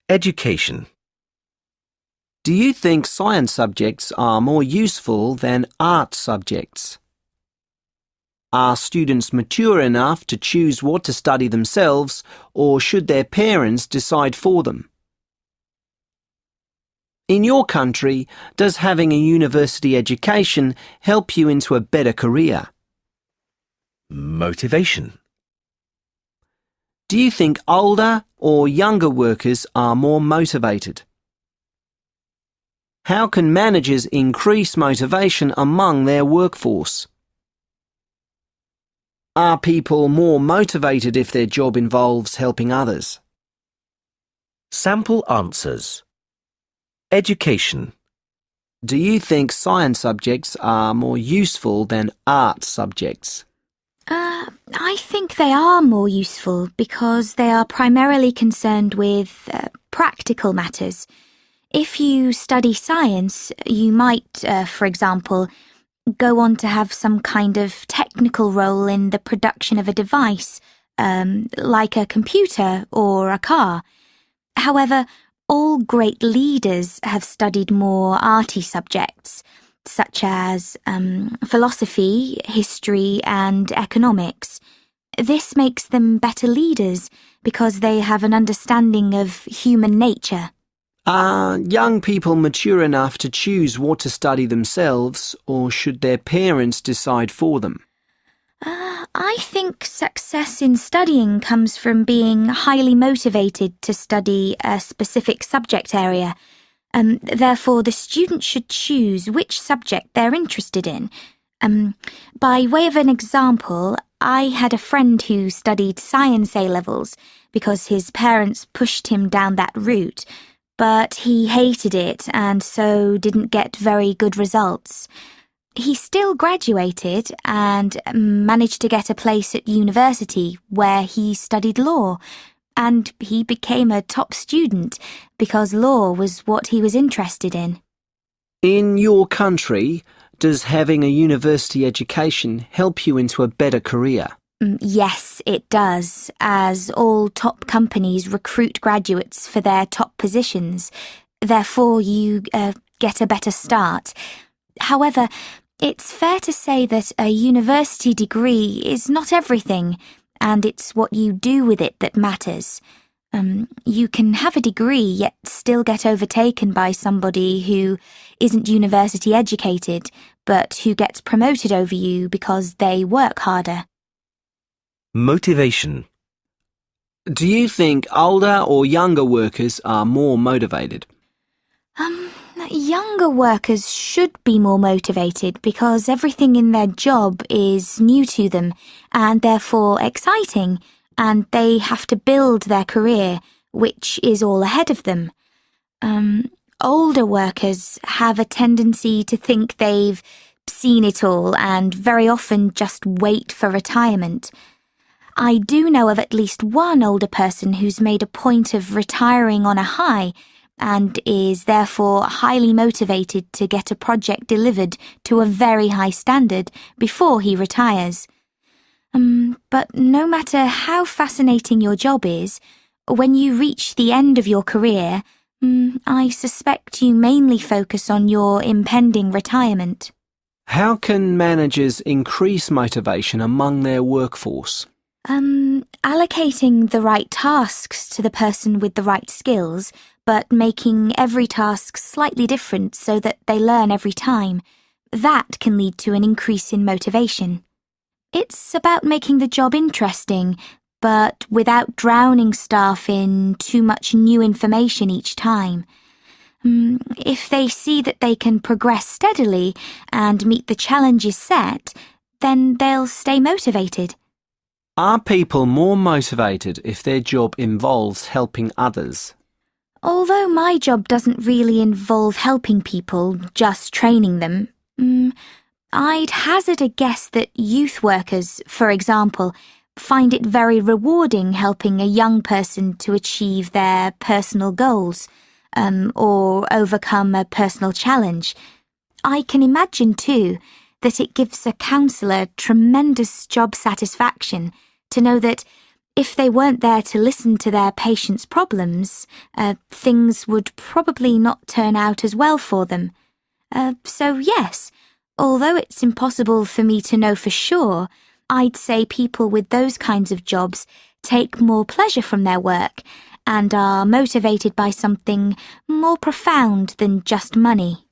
Education. Do you think science subjects are more useful than art subjects? Are students mature enough to choose what to study themselves, or should their parents decide for them? In your country, does having a university education help you into a better career? Motivation. Do you think older or younger workers are more motivated? How can managers increase motivation among their workforce? Are people more motivated if their job involves helping others? Sample answers. Education. Do you think science subjects are more useful than art subjects? I think they are more useful because they are primarily concerned with practical matters. If you study science, you might, for example, go on to have some kind of technical role in the production of a device, like a computer or a car. However, all great leaders have studied more arty subjects, such as philosophy, history, and economics. This makes them better leaders because they have an understanding of human nature. Are young people mature enough to choose what to study themselves, or should their parents decide for them? I think success in studying comes from being highly motivated to study a specific subject area. Therefore, the student should choose which subject they're interested in. By way of an example, I had a friend who studied science A-levels because his parents pushed him down that route, but he hated it and so didn't get very good results. He still graduated and managed to get a place at university where he studied law, and he became a top student because law was what he was interested in. In your country, does having a university education help you into a better career? Yes, it does, as all top companies recruit graduates for their top positions. Therefore, you get a better start. However, it's fair to say that a university degree is not everything, and it's what you do with it that matters. You can have a degree yet still get overtaken by somebody who isn't university educated, but who gets promoted over you because they work harder. Motivation. Do you think older or younger workers are more motivated? Younger workers should be more motivated because everything in their job is new to them and therefore exciting, and they have to build their career, which is all ahead of them. Older workers have a tendency to think they've seen it all and very often just wait for retirement. I do know of at least one older person who's made a point of retiring on a high and is therefore highly motivated to get a project delivered to a very high standard before he retires. But no matter how fascinating your job is, when you reach the end of your career, I suspect you mainly focus on your impending retirement. How can managers increase motivation among their workforce? Allocating the right tasks to the person with the right skills, but making every task slightly different so that they learn every time. That can lead to an increase in motivation. It's about making the job interesting, but without drowning staff in too much new information each time. If they see that they can progress steadily and meet the challenges set, then they'll stay motivated. Are people more motivated if their job involves helping others? Although my job doesn't really involve helping people, just training them, I'd hazard a guess that youth workers, for example, find it very rewarding helping a young person to achieve their personal goals, or overcome a personal challenge. I can imagine, too, that it gives a counsellor tremendous job satisfaction to know that If they weren't there to listen to their patients' problems, things would probably not turn out as well for them. So yes, although it's impossible for me to know for sure, I'd say people with those kinds of jobs take more pleasure from their work and are motivated by something more profound than just money.